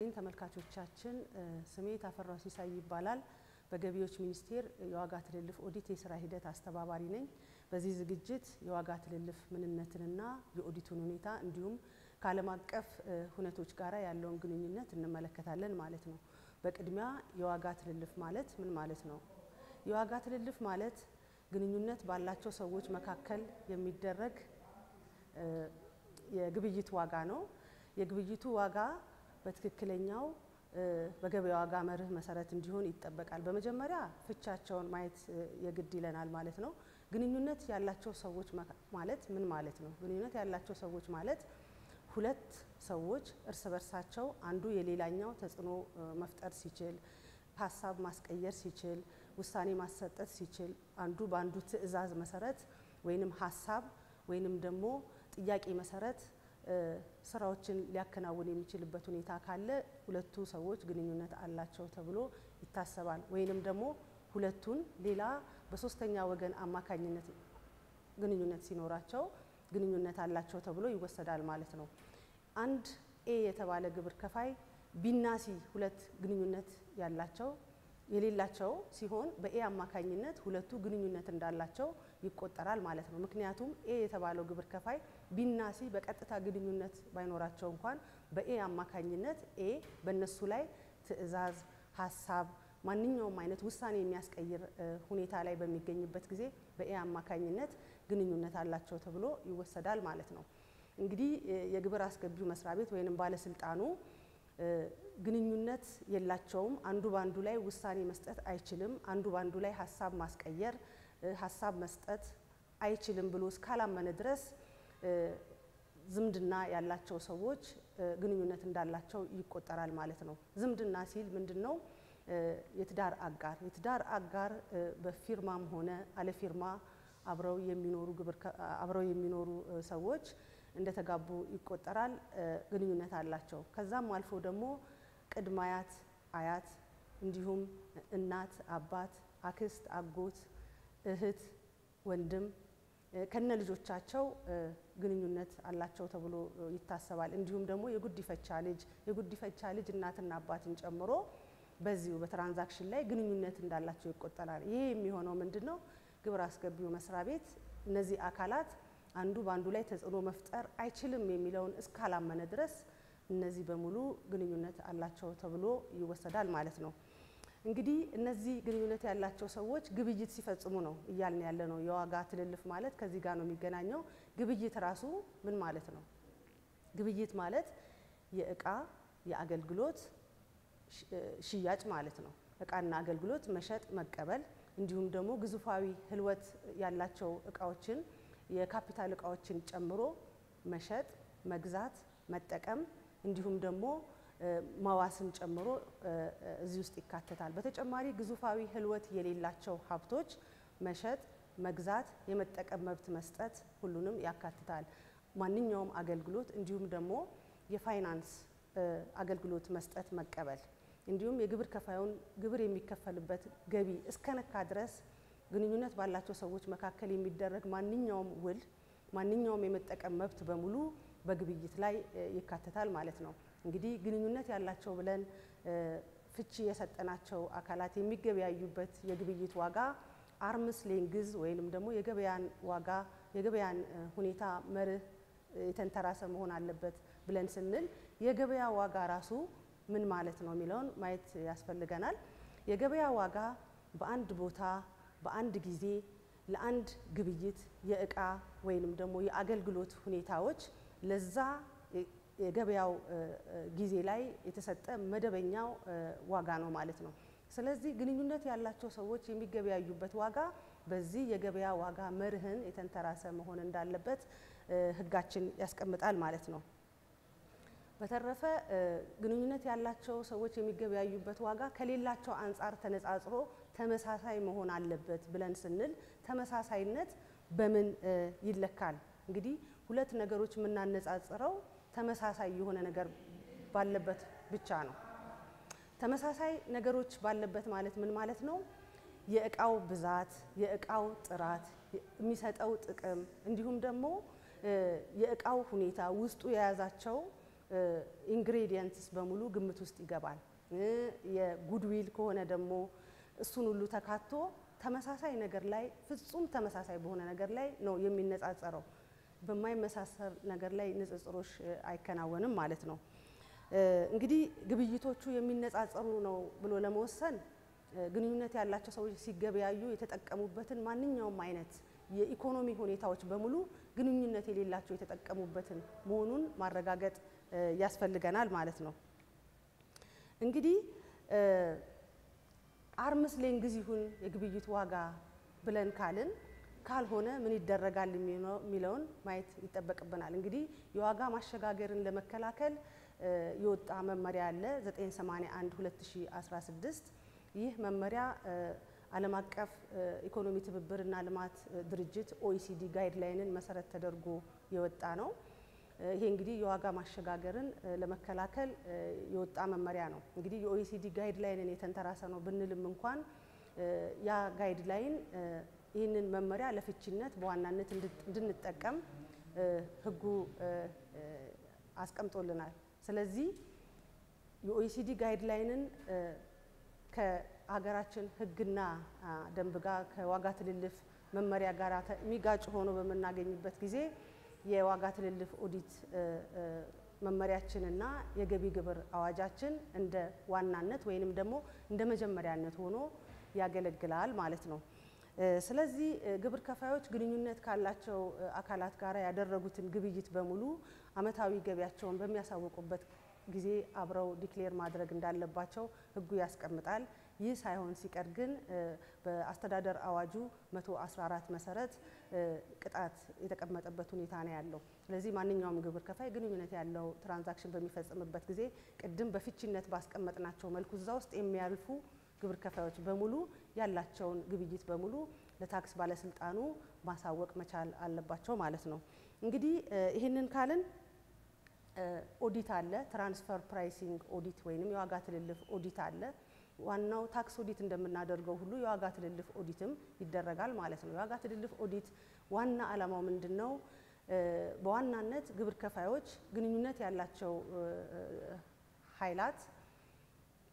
ተመልካቾቻችን ስሜ ታፈራው ሲሳይ ይባላል በገቢዎች ሚኒስቴር የዋጋ ትልልፍ ኦዲት የሥራ ሂደት አስተባባሪ ነኝ በዚህ ዝግጅት የዋጋ ትልልፍ ምንነትንና የኦዲቱን ሁኔታ እንዲሁም ከዓለም አቀፍ ሁነቶች ጋራ ያለውን ግንኙነት እንመለከታለን ማለት ነው በቅድሚያ የዋጋ ትልልፍ ማለት ምን ማለት ነው የዋጋ ትልልፍ ማለት ግንኙነት ባላቸው ሰዎች መካከል የሚደረግ የግብይት ዋጋ ነው የግብይቱ ዋጋ በትክክለኛው በገበያ ዋጋ መርህ መሰረት እንዲሆን ይጠበቃል በመጀመሪያ ፍቻቸውን ማየት የግድ ይለናል ማለት ነው ግንኙነት ያላቸው ሰዎች ማለት ምን ማለት ነው ግንኙነት ያላቸው ሰዎች ማለት ሁለት ሰዎች እርስ በርሳቸው አንዱ የሌላኛው ተጽኖ መፍጠር ሲችል ሐሳብ ማስቀየር ሲችል ውሳኔ ማሰጠት ሲችል አንዱ ባንዱ ትዕዛዝ መሰረት ወይንም ሐሳብ ወይንም ደግሞ ጥያቄ መሰረት ስራዎችን ሊያከናውን የሚችልበት ሁኔታ ካለ ሁለቱ ሰዎች ግንኙነት አላቸው ተብሎ ይታሰባል ወይንም ደግሞ ሁለቱን ሌላ በሶስተኛ ወገን አማካኝነት ግንኙነት ሲኖራቸው ግንኙነት አላቸው ተብሎ ይወሰዳል ማለት ነው አንድ ኤ የተባለ ግብር ከፋይ ቢናሲ ሁለት ግንኙነት ያላቸው የሌላቸው ሲሆን በኤ አማካኝነት ሁለቱ ግንኙነት እንዳላቸው ይቆጠራል ማለት ነው ምክንያቱም ኤ የተባለው ግብር ከፋይ ቢናሲ በቀጥታ ግንኙነት ባይኖራቸው እንኳን በኤ አማካኝነት ኤ በእነሱ ላይ ትዕዛዝ ሐሳብ ማንኛውም አይነት ውሳኔ የሚያስቀይር ሁኔታ ላይ በሚገኝበት ጊዜ በኤ አማካኝነት ግንኙነት አላቸው ተብሎ ይወሰዳል ማለት ነው እንግዲህ የግብር አስገቢው መስሪያ ቤት ወይንም ባለስልጣኑ ግንኙነት የላቸውም አንዱ ባንዱ ላይ ውሳኔ መስጠት አይችልም አንዱ ባንዱ ላይ ሐሳብ ማስቀየር ሐሳብ መስጠት አይችልም ብሎ እስካላመነ ድረስ ዝምድና ያላቸው ሰዎች ግንኙነት እንዳላቸው ይቆጠራል ማለት ነው ዝምድና ሲል ምንድነው የትዳር አጋር በፊርማም ሆነ አለ ፊርማ አብረው የሚኖሩ ሰዎች እንደተጋቡ ይቆጠራል ግንኙነት አላቸው ከዛም አልፎ ደግሞ ቅድማያት አያት እንዲሁም እናት አባት አክስት አጎት እህት ወንድም ከነ ልጆቻቸው ግንኙነት አላቸው ተብሎ ይታሰባል እንዲሁም ደግሞ የጉዲፈቻ ልጅ እናትና አባትን ጨምሮ በዚሁ በትራንዛክሽን ላይ ግንኙነት እንዳላቸው ይቆጠራል ይሄ የሚሆነው ምንድነው ግብር አስገቢው መስሪያ ቤት እነዚህ አካላት አንዱ ባንዱ ላይ ተጽኖ መፍጠር አይችልም የሚለውን እስካላመነ ድረስ እነዚህ በሙሉ ግንኙነት አላቸው ተብሎ ይወሰዳል ማለት ነው እንግዲህ እነዚህ ግንኙነት ያላቸው ሰዎች ግብይት ሲፈጽሙ ነው ይያልን ያለ ነው የዋጋ ትልልፍ ማለት ከዚህ ጋር ነው የሚገናኘው ግብይት ራሱ ምን ማለት ነው ግብይት ማለት የእቃ የአገልግሎት ሽያጭ ማለት ነው እቃና አገልግሎት መሸጥ መቀበል እንዲሁም ደግሞ ግዙፋዊ ህልወት ያላቸው እቃዎችን የካፒታል እቃዎችን ጨምሮ መሸጥ መግዛት መጠቀም እንዲሁም ደግሞ ማዋስን ጨምሮ እዚህ ውስጥ ይካተታል በተጨማሪ ግዙፋዊ ህልወት የሌላቸው ሀብቶች መሸጥ መግዛት የመጠቀም መብት መስጠት ሁሉንም ያካትታል ማንኛውም አገልግሎት እንዲሁም ደግሞ የፋይናንስ አገልግሎት መስጠት መቀበል እንዲሁም የግብር ከፋዩን ግብር የሚከፈልበት ገቢ እስከነካ ድረስ ግንኙነት ባላቸው ሰዎች መካከል የሚደረግ ማንኛውም ውል ማንኛውም የመጠቀም መብት በሙሉ በግብይት ላይ ይካተታል ማለት ነው እንግዲህ ግንኙነት ያላቸው ብለን ፍቺ የሰጠናቸው አካላት የሚገበያዩበት የግብይት ዋጋ አርምስ ሌንግዝ ወይንም ደግሞ የገበያን ሁኔታ መርህ የተንተራሰ መሆን አለበት ብለን ስንል የገበያ ዋጋ ራሱ ምን ማለት ነው የሚለውን ማየት ያስፈልገናል የገበያ ዋጋ በአንድ ቦታ በአንድ ጊዜ ለአንድ ግብይት የእቃ ወይንም ደግሞ የአገልግሎት ሁኔታዎች ለዛ የገበያው ጊዜ ላይ የተሰጠ መደበኛው ዋጋ ነው ማለት ነው ስለዚህ ግንኙነት ያላቸው ሰዎች የሚገበያዩበት ዋጋ በዚህ የገበያ ዋጋ መርህን የተንተራሰ መሆን እንዳለበት ህጋችን ያስቀምጣል ማለት ነው በተረፈ ግንኙነት ያላቸው ሰዎች የሚገበያዩበት ዋጋ ከሌላቸው አንፃር ተነጻጽሮ ተመሳሳይ መሆን አለበት ብለን ስንል ተመሳሳይነት በምን ይለካል እንግዲህ ሁለት ነገሮች ምናነጻጽረው ተመሳሳይ የሆነ ነገር ባለበት ብቻ ነው ተመሳሳይ ነገሮች ባለበት ማለት ምን ማለት ነው የእቃው ብዛት የእቃው ጥራት የሚሰጠው ጥቅም እንዲሁም ደግሞ የእቃው ሁኔታ ውስጡ የያዛቸው ኢንግሬዲየንትስ በሙሉ ግምት ውስጥ ይገባል። የጉድዊል ከሆነ ደግሞ እሱን ሁሉ ተካቶ ተመሳሳይ ነገር ላይ ፍጹም ተመሳሳይ በሆነ ነገር ላይ ነው የሚነጻጸረው። በማይመሳሰል ነገር ላይ ንጽጽሮች አይከናወንም ማለት ነው። እንግዲህ ግብይቶቹ የሚነጻጸሩ ነው ብሎ ለመወሰን ግንኙነት ያላቸው ሰዎች ሲገበያዩ የተጠቀሙበትን ማንኛውም አይነት የኢኮኖሚ ሁኔታዎች በሙሉ ግንኙነት የሌላቸው የተጠቀሙበትን መሆኑን ማረጋገጥ ያስፈልገናል ማለት ነው። እንግዲህ አርምስ ሌንግዝ ይሁን የግብይት ዋጋ ብለን ካልን ካልሆነ ምን ይደረጋል የሚለውን ማየት ይጠበቅብናል። እንግዲህ የዋጋ ማሸጋገርን ለመከላከል የወጣ መመሪያ አለ 981/2016 ይህ መመሪያ ዓለም አቀፍ ኢኮኖሚ ትብብርና ልማት ድርጅት ኦኢሲዲ ጋይድላይንን መሰረት ተደርጎ የወጣ ነው። ይሄ እንግዲህ የዋጋ ማሸጋገርን ለመከላከል የወጣ መመሪያ ነው። እንግዲህ የኦኢሲዲ ጋይድላይንን የተንተራሰ ነው ብንልም እንኳን ያ ጋይድላይን ይህንን መመሪያ ለፍቺነት በዋናነት እንድንጠቀም ህጉ አስቀምጦልናል። ስለዚህ የኦኢሲዲ ጋይድላይንን ከሀገራችን ህግና ደንብ ጋር ከዋጋ ትልልፍ መመሪያ ጋር የሚጋጭ ሆኖ በመናገኝበት ጊዜ የዋጋ ትልልፍ ኦዲት መመሪያችንና የገቢ ግብር አዋጃችን እንደ ዋናነት ወይንም ደግሞ እንደ መጀመሪያነት ሆኖ ያገለግላል ማለት ነው። ስለዚህ ግብር ከፋዮች ግንኙነት ካላቸው አካላት ጋር ያደረጉትን ግብይት በሙሉ አመታዊ ገቢያቸውን በሚያሳውቁበት ጊዜ አብረው ዲክሌር ማድረግ እንዳለባቸው ህጉ ያስቀምጣል። ይህ ሳይሆን ሲቀር ግን በአስተዳደር አዋጁ 114 መሰረት ቅጣት የተቀመጠበት ሁኔታ ነው ያለው። ስለዚህ ማንኛውም ግብር ከፋይ ግንኙነት ያለው ትራንዛክሽን በሚፈጽምበት ጊዜ ቅድም በፍቺነት ባስቀመጥናቸው መልኩ እዛ ውስጥ የሚያልፉ ግብር ከፋዮች በሙሉ ያላቸውን ግብይት በሙሉ ለታክስ ባለስልጣኑ ማሳወቅ መቻል አለባቸው ማለት ነው። እንግዲህ ይህንን ካልን ኦዲት አለ፣ ትራንስፈር ፕራይሲንግ ኦዲት ወይንም የዋጋ ትልልፍ ኦዲት አለ። ዋናው ታክስ ኦዲት እንደምናደርገው ሁሉ የዋጋ ትልልፍ ኦዲትም ይደረጋል ማለት ነው። የዋጋ ትልልፍ ኦዲት ዋና ዓላማው ምንድነው? በዋናነት ግብር ከፋዮች ግንኙነት ያላቸው ኃይላት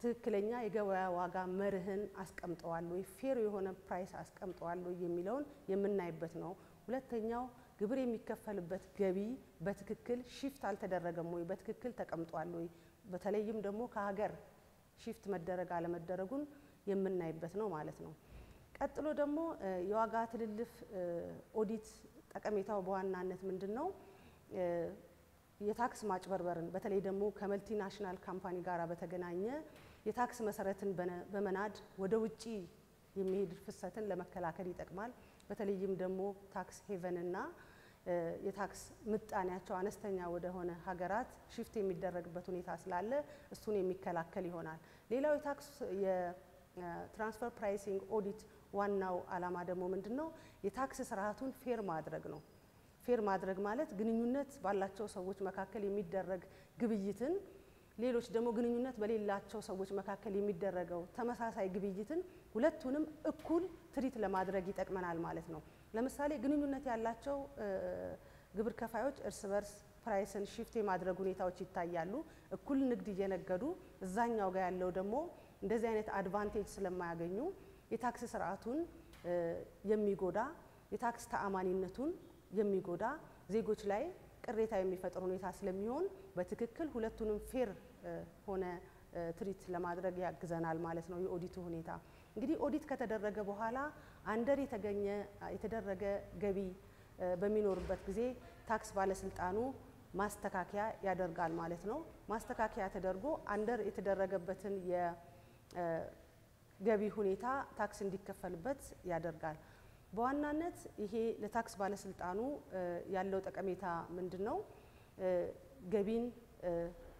ትክክለኛ የገበያ ዋጋ መርህን አስቀምጠዋል ወይ፣ ፌር የሆነ ፕራይስ አስቀምጠዋል ወይ የሚለውን የምናይበት ነው። ሁለተኛው ግብር የሚከፈልበት ገቢ በትክክል ሺፍት አልተደረገም ወይ፣ በትክክል ተቀምጧል ወይ፣ በተለይም ደግሞ ከሀገር ሺፍት መደረግ አለመደረጉን የምናይበት ነው ማለት ነው። ቀጥሎ ደግሞ የዋጋ ትልልፍ ኦዲት ጠቀሜታው በዋናነት ምንድነው? የታክስ ማጭበርበርን በተለይ ደግሞ ከመልቲናሽናል ካምፓኒ ጋራ በተገናኘ የታክስ መሰረትን በመናድ ወደ ውጪ የሚሄድ ፍሰትን ለመከላከል ይጠቅማል። በተለይም ደግሞ ታክስ ሄቨን እና የታክስ ምጣኔያቸው አነስተኛ ወደ ሆነ ሀገራት ሽፍት የሚደረግበት ሁኔታ ስላለ እሱን የሚከላከል ይሆናል። ሌላው የታክስ የትራንስፈር ፕራይሲንግ ኦዲት ዋናው ዓላማ ደግሞ ምንድነው? የታክስ ስርዓቱን ፌር ማድረግ ነው። ፌር ማድረግ ማለት ግንኙነት ባላቸው ሰዎች መካከል የሚደረግ ግብይትን ሌሎች ደግሞ ግንኙነት በሌላቸው ሰዎች መካከል የሚደረገው ተመሳሳይ ግብይትን ሁለቱንም እኩል ትሪት ለማድረግ ይጠቅመናል ማለት ነው። ለምሳሌ ግንኙነት ያላቸው ግብር ከፋዮች እርስ በርስ ፕራይስን ሺፍት የማድረግ ሁኔታዎች ይታያሉ። እኩል ንግድ እየነገዱ እዛኛው ጋር ያለው ደግሞ እንደዚህ አይነት አድቫንቴጅ ስለማያገኙ የታክስ ስርዓቱን የሚጎዳ የታክስ ተአማኒነቱን የሚጎዳ ዜጎች ላይ ቅሬታ የሚፈጥር ሁኔታ ስለሚሆን በትክክል ሁለቱንም ፌር ሆነ ትሪት ለማድረግ ያግዘናል ማለት ነው የኦዲቱ ሁኔታ። እንግዲህ ኦዲት ከተደረገ በኋላ አንደር የተደረገ ገቢ በሚኖርበት ጊዜ ታክስ ባለስልጣኑ ማስተካከያ ያደርጋል ማለት ነው። ማስተካከያ ተደርጎ አንደር የተደረገበትን የገቢ ሁኔታ ታክስ እንዲከፈልበት ያደርጋል። በዋናነት ይሄ ለታክስ ባለስልጣኑ ያለው ጠቀሜታ ምንድነው? ገቢን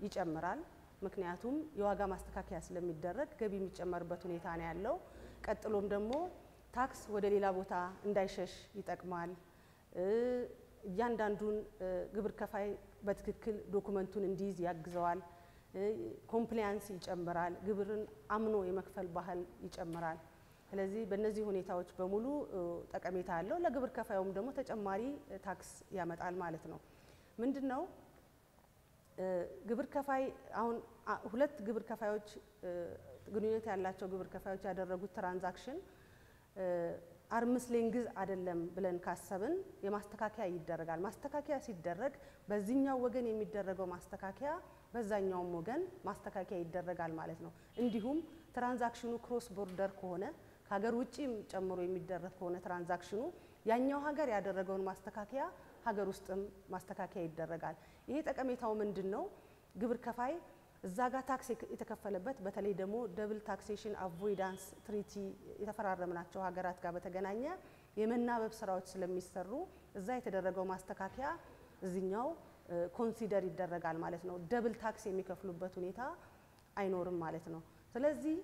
ይጨምራል። ምክንያቱም የዋጋ ማስተካከያ ስለሚደረግ ገቢ የሚጨመርበት ሁኔታ ነው ያለው። ቀጥሎም ደግሞ ታክስ ወደ ሌላ ቦታ እንዳይሸሽ ይጠቅማል። እያንዳንዱን ግብር ከፋይ በትክክል ዶክመንቱን እንዲይዝ ያግዘዋል። ኮምፕላያንስ ይጨምራል። ግብርን አምኖ የመክፈል ባህል ይጨምራል። ስለዚህ በእነዚህ ሁኔታዎች በሙሉ ጠቀሜታ አለው። ለግብር ከፋዩም ደግሞ ተጨማሪ ታክስ ያመጣል ማለት ነው። ምንድነው ግብር ከፋይ አሁን ሁለት ግብር ከፋዮች ግንኙነት ያላቸው ግብር ከፋዮች ያደረጉት ትራንዛክሽን አርምስ ሌንግዝ አይደለም ብለን ካሰብን የማስተካከያ ይደረጋል። ማስተካከያ ሲደረግ በዚህኛው ወገን የሚደረገው ማስተካከያ በዛኛው ወገን ማስተካከያ ይደረጋል ማለት ነው። እንዲሁም ትራንዛክሽኑ ክሮስ ቦርደር ከሆነ ከሀገር ውጪም ጨምሮ የሚደረግ ከሆነ ትራንዛክሽኑ ያኛው ሀገር ያደረገውን ማስተካከያ ሀገር ውስጥም ማስተካከያ ይደረጋል። ይሄ ጠቀሜታው ምንድነው? ግብር ከፋይ እዛ ጋር ታክስ የተከፈለበት በተለይ ደግሞ ደብል ታክሴሽን አቮይዳንስ ትሪቲ የተፈራረምናቸው ሀገራት ጋር በተገናኘ የመናበብ ስራዎች ስለሚሰሩ እዛ የተደረገው ማስተካከያ እዚህኛው ኮንሲደር ይደረጋል ማለት ነው። ደብል ታክስ የሚከፍሉበት ሁኔታ አይኖርም ማለት ነው። ስለዚህ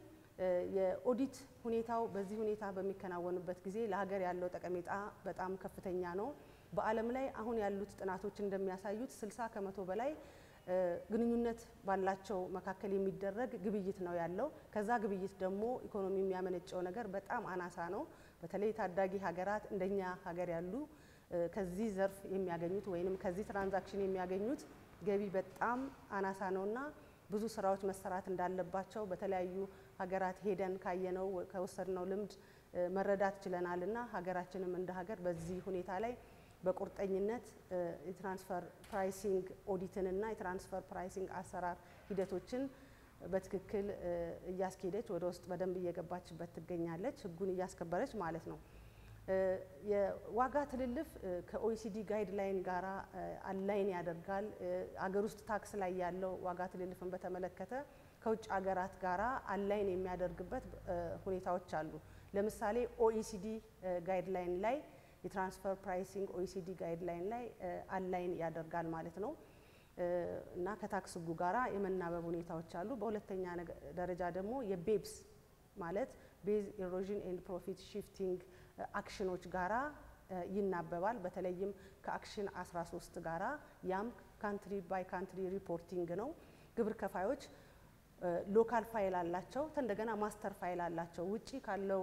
የኦዲት ሁኔታው በዚህ ሁኔታ በሚከናወንበት ጊዜ ለሀገር ያለው ጠቀሜታ በጣም ከፍተኛ ነው። በዓለም ላይ አሁን ያሉት ጥናቶች እንደሚያሳዩት 60% በላይ ግንኙነት ባላቸው መካከል የሚደረግ ግብይት ነው ያለው። ከዛ ግብይት ደግሞ ኢኮኖሚ የሚያመነጨው ነገር በጣም አናሳ ነው። በተለይ ታዳጊ ሀገራት እንደኛ ሀገር ያሉ ከዚህ ዘርፍ የሚያገኙት ወይንም ከዚህ ትራንዛክሽን የሚያገኙት ገቢ በጣም አናሳ ነውና ብዙ ስራዎች መሰራት እንዳለባቸው በተለያዩ ሀገራት ሄደን ካየነው ከወሰድነው ልምድ መረዳት ችለናልና ሀገራችንም እንደ ሀገር በዚህ ሁኔታ ላይ በቁርጠኝነት የትራንስፈር ፕራይሲንግ ኦዲትንና የትራንስፈር ፕራይሲንግ አሰራር ሂደቶችን በትክክል እያስኬደች ወደ ውስጥ በደንብ እየገባችበት ትገኛለች፣ ህጉን እያስከበረች ማለት ነው። የዋጋ ትልልፍ ከኦኢሲዲ ጋይድላይን ጋራ አላይን ያደርጋል። አገር ውስጥ ታክስ ላይ ያለው ዋጋ ትልልፍን በተመለከተ ከውጭ ሀገራት ጋራ አላይን የሚያደርግበት ሁኔታዎች አሉ። ለምሳሌ ኦኢሲዲ ጋይድላይን ላይ የትራንስፈር ፕራይሲንግ ኦኢሲዲ ጋይድላይን ላይ አላይን ያደርጋል ማለት ነው እና ከታክስ ህጉ ጋራ የመናበብ ሁኔታዎች አሉ። በሁለተኛ ደረጃ ደግሞ የቤብስ ማለት ቤዝ ኢሮዥን ኤንድ ፕሮፊት ሺፍቲንግ አክሽኖች ጋራ ይናበባል። በተለይም ከአክሽን 13 ጋራ ያም ካንትሪ ባይ ካንትሪ ሪፖርቲንግ ነው። ግብር ከፋዮች ሎካል ፋይል አላቸው፣ እንደገና ማስተር ፋይል አላቸው። ውጪ ካለው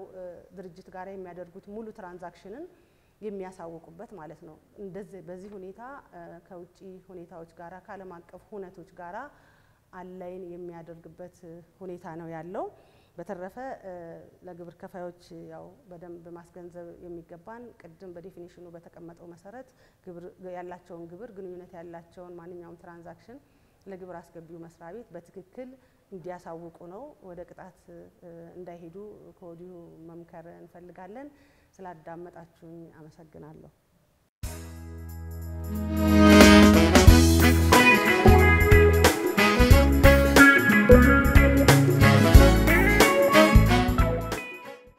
ድርጅት ጋራ የሚያደርጉት ሙሉ ትራንዛክሽንን የሚያሳውቁበት ማለት ነው። እንደዚህ በዚህ ሁኔታ ከውጪ ሁኔታዎች ጋራ ከዓለም አቀፍ ሁነቶች ጋራ አላይን የሚያደርግበት ሁኔታ ነው ያለው። በተረፈ ለግብር ከፋዮች ያው በደንብ ማስገንዘብ የሚገባን ቅድም በዲፊኒሽኑ በተቀመጠው መሰረት ግብር ያላቸውን ግብር ግንኙነት ያላቸውን ማንኛውም ትራንዛክሽን ለግብር አስገቢው መስሪያ ቤት በትክክል እንዲያሳውቁ ነው። ወደ ቅጣት እንዳይሄዱ ከወዲሁ መምከር እንፈልጋለን። ስላዳመጣችሁኝ አመሰግናለሁ።